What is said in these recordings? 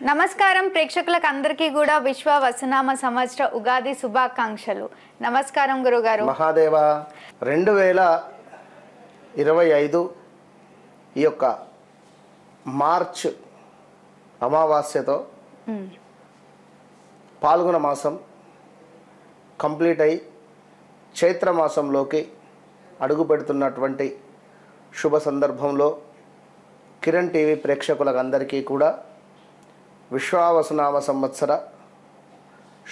నమస్కారం ప్రేక్షకులకు అందరికీ కూడా విశ్వ వసనామ సంవత్సర ఉగాది శుభాకాంక్షలు. నమస్కారం గురుగారు. మహాదేవ 2025 ఈ యొక్క మార్చ్ అమావాస్యతో పాల్గొన మాసం కంప్లీట్ అయి చైత్ర మాసంలోకి అడుగు పెడుతున్నటువంటి శుభ సందర్భంలో కిరణ్ టీవీ ప్రేక్షకులకు అందరికీ కూడా విశ్వావసనామ సంవత్సర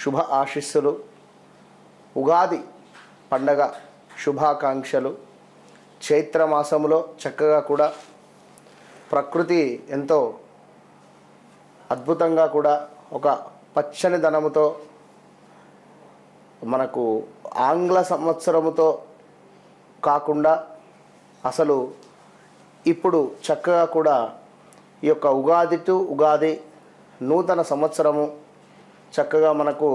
శుభ ఆశీస్సులు, ఉగాది పండగ శుభాకాంక్షలు. చైత్రమాసంలో చక్కగా కూడా ప్రకృతి ఎంతో అద్భుతంగా కూడా ఒక పచ్చని ధనముతో మనకు ఆంగ్ల సంవత్సరముతో కాకుండా అసలు ఇప్పుడు చక్కగా కూడా ఈ యొక్క ఉగాది టు ఉగాది నూతన సంవత్సరము చక్కగా మనకు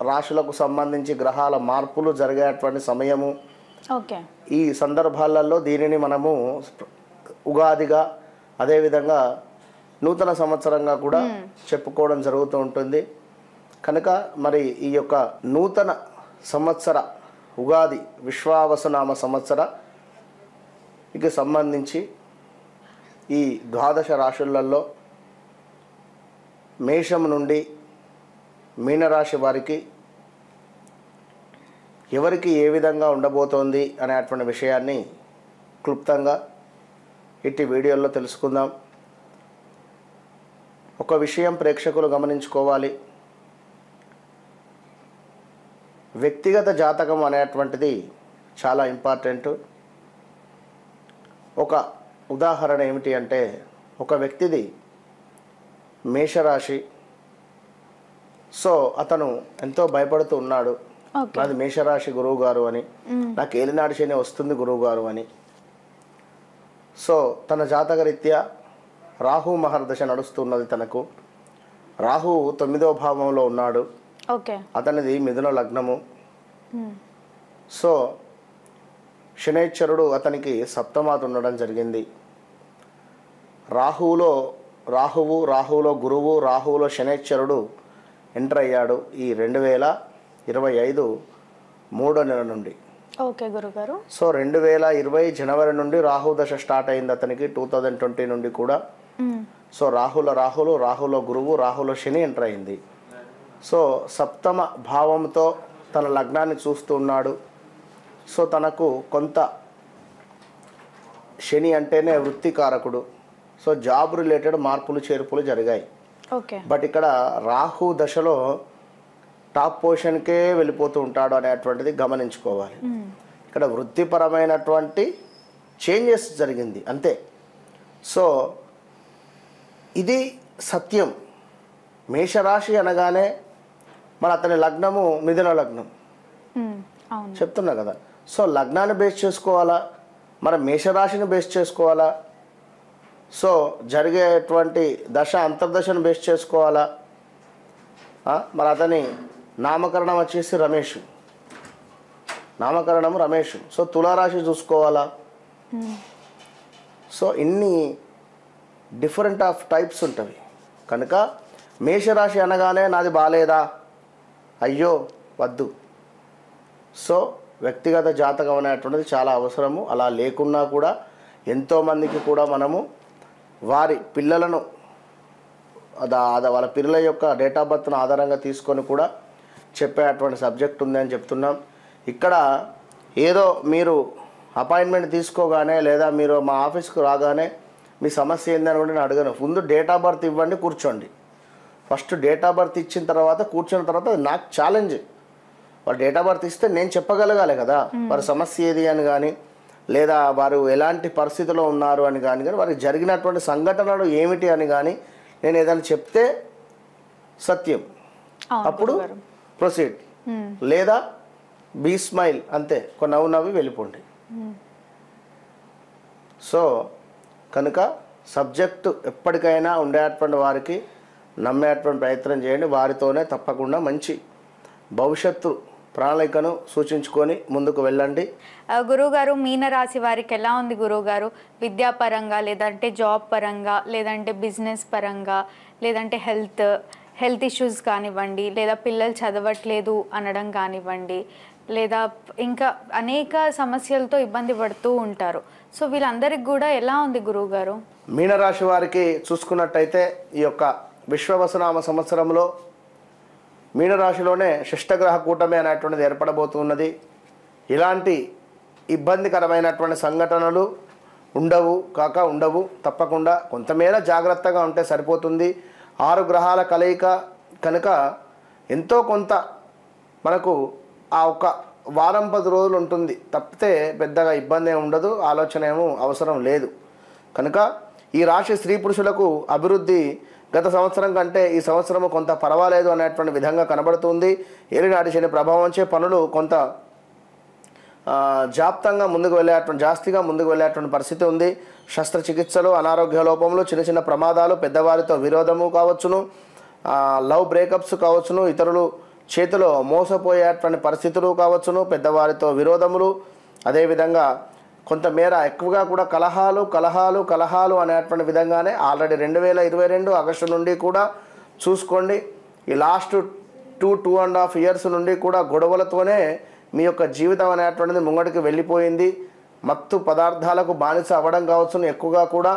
రాశులకు సంబంధించి గ్రహాల మార్పులు జరిగేటువంటి సమయము. ఈ సందర్భాలలో దీనిని మనము ఉగాదిగా అదేవిధంగా నూతన సంవత్సరంగా కూడా చెప్పుకోవడం జరుగుతూ ఉంటుంది. కనుక మరి ఈ యొక్క నూతన సంవత్సర ఉగాది విశ్వావసనామ సంవత్సర ఇక సంబంధించి ఈ ద్వాదశ రాశులలో మేషం నుండి మీనరాశి వారికి ఎవరికి ఏ విధంగా ఉండబోతోంది అనేటువంటి విషయాన్ని క్లుప్తంగా ఇట్టి వీడియోలో తెలుసుకుందాం. ఒక విషయం ప్రేక్షకులు గమనించుకోవాలి. వ్యక్తిగత జాతకం అనేటువంటిది చాలా ఇంపార్టెంట్. ఒక ఉదాహరణ ఏమిటి అంటే, ఒక వ్యక్తిది మేషరాశి. సో అతను ఎంతో భయపడుతూ ఉన్నాడు, నాది మేషరాశి గురువు గారు అని, నాకు ఏలినాడు శని వస్తుంది గురువు గారు అని. సో తన జాతకరీత్యా రాహు మహర్దశ నడుస్తున్నది. తనకు రాహు 9వ భావంలో ఉన్నాడు. అతనిది మిథున లగ్నము. సో శనైశ్వరుడు అతనికి సప్తమాత ఉండడం జరిగింది. రాహువులో గురువు, రాహువులో శనైశ్వరుడు ఎంటర్ అయ్యాడు ఈ 2025 3వ నెల నుండి. సో 2020 జనవరి నుండి రాహు దశ స్టార్ట్ అయింది అతనికి. 2020 నుండి కూడా. సో రాహులో గురువు, రాహులో శని ఎంటర్ అయింది. సో సప్తమ భావంతో తన లగ్నాన్ని చూస్తూ ఉన్నాడు. సో తనకు కొంత శని అంటేనే వృత్తికారకుడు. సో జాబ్ రిలేటెడ్ మార్పులు చేర్పులు జరిగాయి. బట్ ఇక్కడ రాహు దశలో టాప్ పొజిషన్కే వెళ్ళిపోతూ ఉంటాడు అనేటువంటిది గమనించుకోవాలి. ఇక్కడ వృత్తిపరమైనటువంటి చేంజెస్ జరిగింది అంతే. సో ఇది సత్యం. మేషరాశి అనగానే మన అతని లగ్నము మిథున లగ్నం చెప్తున్నా కదా. సో లగ్నాన్ని బేస్ చేసుకోవాలా, మన మేషరాశిని బేస్ చేసుకోవాలా, సో జరిగేటువంటి దశ అంతర్దశను బేస్ చేసుకోవాలా. మరి అతని నామకరణం వచ్చేసి రమేష్, నామకరణము రమేష్. సో తులారాశి చూసుకోవాలా. సో ఇన్ని డిఫరెంట్ ఆఫ్ టైప్స్ ఉంటుంది. కనుక మేషరాశి అనగానే నాది బాలేదా, అయ్యో వద్దు. సో వ్యక్తిగత జాతకం అనేటువంటిది చాలా అవసరము. అలా లేకున్నా కూడా ఎంతోమందికి కూడా మనము వారి పిల్లలను వాళ్ళ పిల్లల యొక్క డేట్ ఆఫ్ బర్త్ను ఆధారంగా తీసుకొని కూడా చెప్పేటువంటి సబ్జెక్ట్ ఉందని చెప్తున్నాం. ఇక్కడ ఏదో మీరు అపాయింట్మెంట్ తీసుకోగానే లేదా మీరు మా ఆఫీస్కి రాగానే మీ సమస్య ఏందని కూడా నేను అడగను. ముందు డేట్ ఆఫ్ బర్త్ ఇవ్వండి, కూర్చోండి. ఫస్ట్ డేట్ ఆఫ్ బర్త్ ఇచ్చిన తర్వాత కూర్చున్న తర్వాత నాకు ఛాలెంజ్. వారు డేట్ ఆఫ్ బర్త్ ఇస్తే నేను చెప్పగలగాలి కదా వారి సమస్య ఏది అని కానీ, లేదా వారు ఎలాంటి పరిస్థితిలో ఉన్నారు అని కానీ వారికి జరిగినటువంటి సంఘటనలు ఏమిటి అని కానీ నేను ఏదైనా చెప్తే సత్యం, అప్పుడు ప్రొసీడ్. లేదా బీ స్మైల్, అంతే, ఒక నవ్వు నవ్వి వెళ్ళిపోండి. సో కనుక సబ్జెక్టు ఎప్పటికైనా ఉండేటువంటి వారికి నమ్మేటువంటి ప్రయత్నం చేయండి. వారితోనే తప్పకుండా మంచి భవిష్యత్తు ప్రణాళికను సూచించుకొని ముందుకు వెళ్ళండి. గురువుగారు, మీనరాశి వారికి ఎలా ఉంది గురువుగారు? విద్యాపరంగా, లేదంటే జాబ్ పరంగా, లేదంటే బిజినెస్ పరంగా, లేదంటే హెల్త్ ఇష్యూస్ కానివ్వండి, లేదా పిల్లలు చదవట్లేదు అనడం కానివ్వండి, లేదా ఇంకా అనేక సమస్యలతో ఇబ్బంది పడుతూ ఉంటారు. సో వీళ్ళందరికీ కూడా ఎలా ఉంది గురువుగారు? మీనరాశి వారికి చూసుకున్నట్టయితే ఈ యొక్క విశ్వవసునామ సంవత్సరంలో మీనరాశిలోనే శిష్టగ్రహ కూటమి అనేటువంటిది ఏర్పడబోతున్నది. ఇలాంటి ఇబ్బందికరమైనటువంటి సంఘటనలు ఉండవు. తప్పకుండా కొంతమేర జాగ్రత్తగా ఉంటే సరిపోతుంది. 6 గ్రహాల కలయిక కనుక ఎంతో కొంత మనకు ఆ ఒక వారం 10 రోజులు ఉంటుంది తప్పితే పెద్దగా ఇబ్బంది ఏమి ఉండదు, ఆలోచన ఏమో అవసరం లేదు. కనుక ఈ రాశి స్త్రీ పురుషులకు అభివృద్ధి గత సంవత్సరం కంటే ఈ సంవత్సరము కొంత పర్వాలేదు అనేటువంటి విధంగా కనబడుతుంది. ఏలినాటి శని ప్రభావంచే పనులు కొంత జాప్తంగా జాస్తిగా ముందుకు వెళ్ళేటువంటి పరిస్థితి ఉంది. శస్త్రచికిత్సలు, అనారోగ్య లోపములు, చిన్న చిన్న ప్రమాదాలు, పెద్దవారితో విరోధము కావచ్చును, లవ్ బ్రేకప్స్ కావచ్చును, ఇతరులు చేతిలో మోసపోయేటువంటి పరిస్థితులు కావచ్చును, పెద్దవారితో విరోధములు, అదేవిధంగా కొంతమేర ఎక్కువగా కూడా కలహాలు అనేటువంటి విధంగానే ఆల్రెడీ 2022 ఆగస్టు నుండి కూడా చూసుకోండి. ఈ లాస్ట్ 2.5 ఇయర్స్ నుండి కూడా గొడవలతోనే మీ యొక్క జీవితం అనేటువంటిది ముంగడికి వెళ్ళిపోయింది. మత్తు పదార్థాలకు బానిస అవ్వడం కావచ్చును. ఎక్కువగా కూడా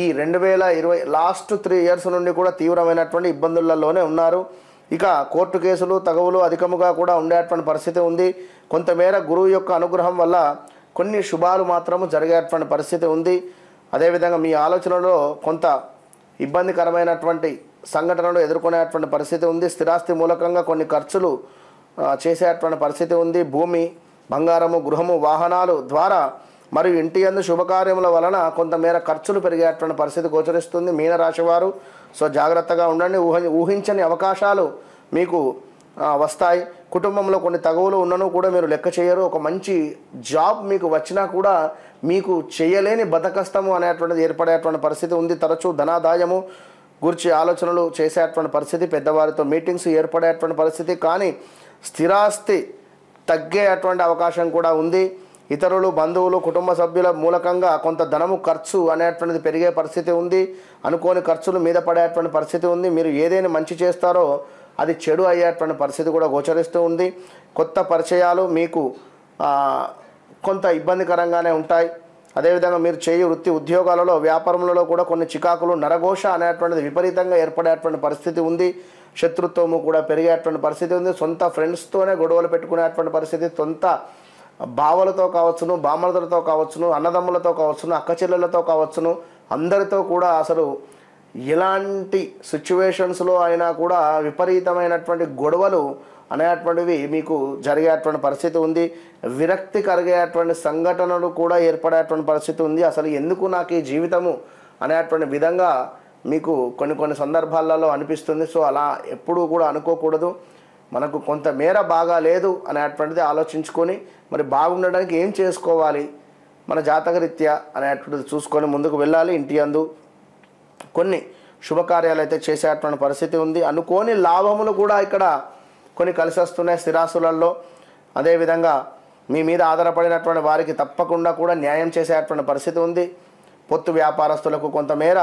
ఈ 2020 లాస్ట్ 3 ఇయర్స్ నుండి కూడా తీవ్రమైనటువంటి ఇబ్బందులలోనే ఉన్నారు. ఇక కోర్టు కేసులు, తగవులు అధికముగా కూడా ఉండేటువంటి పరిస్థితి ఉంది. కొంతమేర గురువు యొక్క అనుగ్రహం వల్ల కొన్ని శుభాలు మాత్రము జరిగేటువంటి పరిస్థితి ఉంది. అదేవిధంగా మీ ఆలోచనలో కొంత ఇబ్బందికరమైనటువంటి సంఘటనలు ఎదుర్కొనేటువంటి పరిస్థితి ఉంది. స్థిరాస్తి మూలకంగా కొన్ని ఖర్చులు చేసేటువంటి పరిస్థితి ఉంది. భూమి, బంగారము, గృహము, వాహనాలు ద్వారా మరియు ఇంటి యందు శుభకార్యముల వలన కొంతమేర ఖర్చులు పెరిగేటువంటి పరిస్థితి గోచరిస్తుంది. మీనరాశి వారు సో జాగ్రత్తగా ఉండండి. ఊహించని అవకాశాలు మీకు వస్తాయి. కుటుంబంలో కొన్ని తగువులు ఉన్నను కూడా మీరు లెక్క చేయరు. ఒక మంచి జాబ్ మీకు వచ్చినా కూడా మీకు చేయలేని బద్ధకష్టము అనేటువంటిది ఏర్పడేటువంటి పరిస్థితి ఉంది. తరచూ ధనాదాయము గురించి ఆలోచనలు చేసేటువంటి పరిస్థితి, పెద్దవారితో మీటింగ్స్ ఏర్పడేటువంటి పరిస్థితి, కానీ స్థిరాస్తి తగ్గేటువంటి అవకాశం కూడా ఉంది. ఇతరులు, బంధువులు, కుటుంబ సభ్యుల మూలకంగా కొంత ధనము ఖర్చు అనేటువంటిది పెరిగే పరిస్థితి ఉంది. అనుకోని ఖర్చులు మీద పడేటువంటి పరిస్థితి ఉంది. మీరు ఏదైనా మంచి చేస్తారో అది చెడు అయ్యేటువంటి పరిస్థితి కూడా గోచరిస్తూ ఉంది. కొత్త పరిచయాలు మీకు కొంత ఇబ్బందికరంగానే ఉంటాయి. అదేవిధంగా మీరు చేయు వృత్తి ఉద్యోగాలలో, వ్యాపారములలో కూడా కొన్ని చికాకులు, నరఘోష అనేటువంటిది విపరీతంగా ఏర్పడేటువంటి పరిస్థితి ఉంది. శత్రుత్వము కూడా పెరిగేటువంటి పరిస్థితి ఉంది. సొంత ఫ్రెండ్స్తోనే గొడవలు పెట్టుకునేటువంటి పరిస్థితి, సొంత బావలతో కావచ్చును, బామ్మలతో కావచ్చును, అన్నదమ్ములతో కావచ్చును, అక్క చెల్లెలతో కావచ్చును, అందరితో కూడా అసలు ఎలాంటి సిచ్యువేషన్స్లో అయినా కూడా విపరీతమైనటువంటి గొడవలు అనేటువంటివి మీకు జరిగేటువంటి పరిస్థితి ఉంది. విరక్తి కలిగేటువంటి సంఘటనలు కూడా ఏర్పడేటువంటి పరిస్థితి ఉంది. అసలు ఎందుకు నాకు ఈ జీవితము అనేటువంటి విధంగా మీకు కొన్ని సందర్భాలలో అనిపిస్తుంది. సో అలా ఎప్పుడూ కూడా అనుకోకూడదు. మనకు కొంతమేర బాగా లేదు అనేటువంటిది ఆలోచించుకొని మరి బాగుండడానికి ఏం చేసుకోవాలి మన జాతకరీత్యా అనేటువంటిది చూసుకొని ముందుకు వెళ్ళాలి. ఇంటి యందు కొన్ని శుభకార్యాలు అయితే చేసేటువంటి పరిస్థితి ఉంది. అనుకోని లాభములు కూడా ఇక్కడ కొన్ని కలిసి వస్తున్నాయి స్థిరాస్తులలో. అదేవిధంగా మీ మీద ఆధారపడినటువంటి వారికి తప్పకుండా కూడా న్యాయం చేసేటువంటి పరిస్థితి ఉంది. పొత్తు వ్యాపారస్తులకు కొంతమేర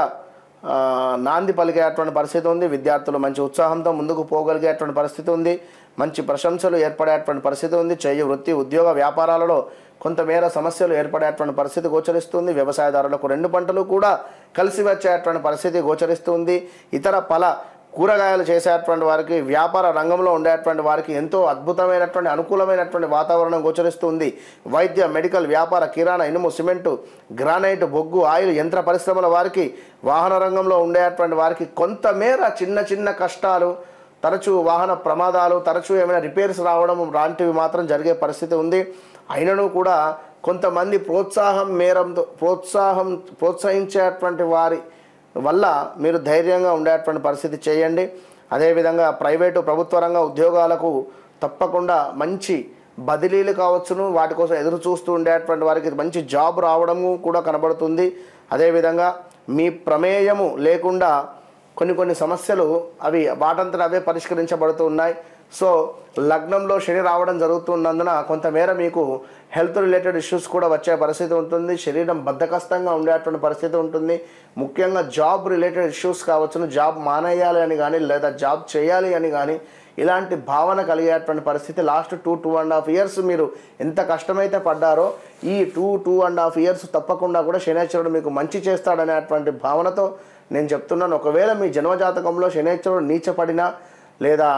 నాంది పలికేటువంటి పరిస్థితి ఉంది. విద్యార్థులు మంచి ఉత్సాహంతో ముందుకు పోగలిగేటువంటి పరిస్థితి ఉంది. మంచి ప్రశంసలు ఏర్పడేటువంటి పరిస్థితి ఉంది. చేయు వృత్తి ఉద్యోగ వ్యాపారాలలో కొంతమేర సమస్యలు ఏర్పడేటువంటి పరిస్థితి గోచరిస్తుంది. వ్యవసాయదారులకు 2 పంటలు కూడా కలిసి వచ్చేటువంటి పరిస్థితి గోచరిస్తుంది. ఇతర కూరగాయలు చేసేటువంటి వారికి, వ్యాపార రంగంలో ఉండేటువంటి వారికి ఎంతో అద్భుతమైనటువంటి అనుకూలమైనటువంటి వాతావరణం గోచరిస్తుంది. వైద్య, మెడికల్, వ్యాపార, కిరాణా, ఇనుము, సిమెంటు, గ్రానైట్, బొగ్గు, ఆయిల్, యంత్ర పరిశ్రమల వారికి, వాహన రంగంలో ఉండేటువంటి వారికి కొంతమేర చిన్న కష్టాలు, తరచూ వాహన ప్రమాదాలు, తరచూ ఏమైనా రిపేర్స్ రావడం లాంటివి మాత్రం జరిగే పరిస్థితి ఉంది. అయినను కూడా కొంతమంది ప్రోత్సహించేటువంటి వారి వల్ల మీరు ధైర్యంగా ఉండేటువంటి పరిస్థితి చేయండి. అదేవిధంగా ప్రైవేటు, ప్రభుత్వ రంగ ఉద్యోగాలకు తప్పకుండా మంచి బదిలీలు కావచ్చును, వాటి కోసం ఎదురు చూస్తూ ఉండేటువంటి వారికి మంచి జాబ్ రావడము కూడా కనబడుతుంది. అదేవిధంగా మీ ప్రమేయము లేకుండా కొన్ని సమస్యలు అవి వాటంతట అవే పరిష్కరించబడుతూ ఉన్నాయి. సో లగ్నంలో శని రావడం జరుగుతున్నందున కొంతమేర మీకు హెల్త్ రిలేటెడ్ ఇష్యూస్ కూడా వచ్చే పరిస్థితి ఉంటుంది. శరీరం బద్ధకస్తంగా ఉండేటువంటి పరిస్థితి ఉంటుంది. ముఖ్యంగా జాబ్ రిలేటెడ్ ఇష్యూస్ కావచ్చును. జాబ్ మానేయాలి అని కానీ లేదా జాబ్ చేయాలి అని కానీ ఇలాంటి భావన కలిగేటువంటి పరిస్థితి. లాస్ట్ 2.5 ఇయర్స్ మీరు ఎంత కష్టమైతే పడ్డారో ఈ 2.5 ఇయర్స్ తప్పకుండా కూడా శనేశ్వరుడు మీకు మంచి చేస్తాడనేటువంటి భావనతో నేను చెప్తున్నాను. ఒకవేళ మీ జన్మజాతకంలో శనేశ్వరుడు నీచపడినా లేదా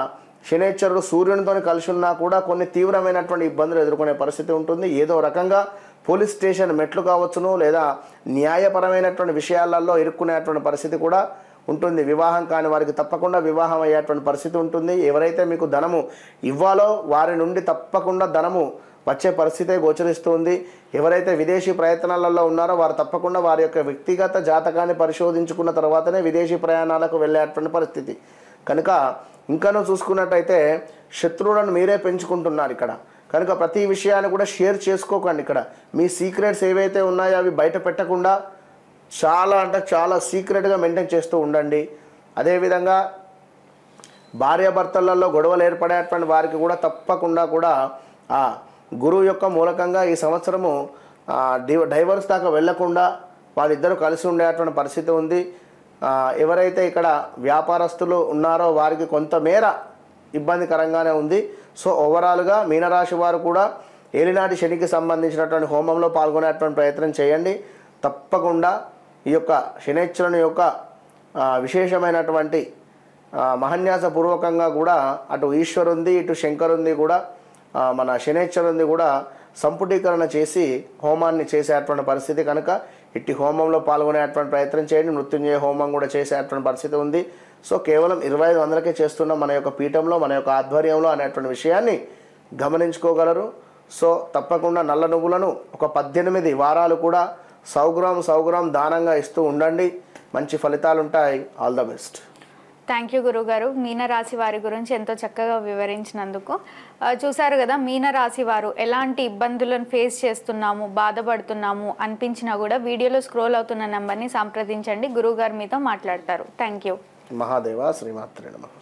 శనేశ్వరుడు సూర్యునితో కలిసి ఉన్నా కూడా కొన్ని తీవ్రమైనటువంటి ఇబ్బందులు ఎదుర్కొనే పరిస్థితి ఉంటుంది. ఏదో రకంగా పోలీస్ స్టేషన్ మెట్లు కావచ్చును లేదా న్యాయపరమైనటువంటి విషయాలలో ఇరుక్కునేటువంటి పరిస్థితి కూడా ఉంటుంది. వివాహం కాని వారికి తప్పకుండా వివాహం అయ్యేటువంటి పరిస్థితి ఉంటుంది. ఎవరైతే మీకు ధనము ఇవ్వాలో వారి నుండి తప్పకుండా ధనము వచ్చే పరిస్థితే గోచరిస్తుంది. ఎవరైతే విదేశీ ప్రయత్నాలలో ఉన్నారో వారు తప్పకుండా వారి యొక్క వ్యక్తిగత జాతకాన్ని పరిశోధించుకున్న తర్వాతనే విదేశీ ప్రయాణాలకు వెళ్ళేటువంటి పరిస్థితి. కనుక ఇంకనూ చూసుకున్నట్టయితే శత్రువులను మీరే పెంచుకుంటున్నారు ఇక్కడ. కనుక ప్రతి విషయాన్ని కూడా షేర్ చేసుకోకండి. ఇక్కడ మీ సీక్రెట్స్ ఏవైతే ఉన్నాయో అవి బయట పెట్టకుండా చాలా అంటే చాలా సీక్రెట్గా మెయింటైన్ చేస్తూ ఉండండి. అదేవిధంగా భార్యాభర్తలలో గొడవలు ఏర్పడేటువంటి వారికి కూడా తప్పకుండా కూడా ఆ గురువు యొక్క మూలకంగా ఈ సంవత్సరము డైవర్స్ దాకా వెళ్లకుండా వాళ్ళిద్దరూ కలిసి ఉండేటువంటి పరిస్థితి ఉంది. ఎవరైతే ఇక్కడ వ్యాపారస్తులు ఉన్నారో వారికి కొంతమేర ఇబ్బందికరంగానే ఉంది. సో ఓవరాల్గా మీనరాశి వారు కూడా ఏలినాటి శనికి సంబంధించినటువంటి హోమంలో పాల్గొనేటువంటి ప్రయత్నం చేయండి. తప్పకుండా ఈ యొక్క శనేశ్వరుని యొక్క విశేషమైనటువంటి మహన్యాసపూర్వకంగా కూడా అటు ఈశ్వరుంది ఇటు శంకరుంది కూడా మన శనేశ్వరుంది కూడా సంపుటీకరణ చేసి హోమాన్ని చేసేటువంటి పరిస్థితి. కనుక ఇట్టి హోమంలో పాల్గొనేటువంటి ప్రయత్నం చేయండి. మృత్యుంజయ హోమం కూడా చేసేటువంటి పరిస్థితి ఉంది. సో కేవలం 2500కే చేస్తున్న మన యొక్క పీఠంలో మన యొక్క ఆధ్వర్యంలో అనేటువంటి విషయాన్ని గమనించుకోగలరు. సో తప్పకుండా నల్ల నువ్వులను ఒక 18 వారాలు కూడా 100 గ్రామ్ దానంగా ఇస్తూ ఉండండి. మంచి ఫలితాలు ఉంటాయి. All the best. Thank you గురుగారు. మీనరాశి వారి గురించి ఎంతో చక్కగా వివరించినందుకు. చూసారు కదా, మీనరాశి వారు ఎలాంటి ఇబ్బందులను ఫేస్ చేస్తున్నాము, బాధపడుతున్నాము అనిపించినా కూడా వీడియోలో స్క్రోల్ అవుతున్న నెంబర్ని సంప్రదించండి. గురువుగారు మీతో మాట్లాడతారు. Thank you. మహాదేవ శ్రీమాత్రే నమః.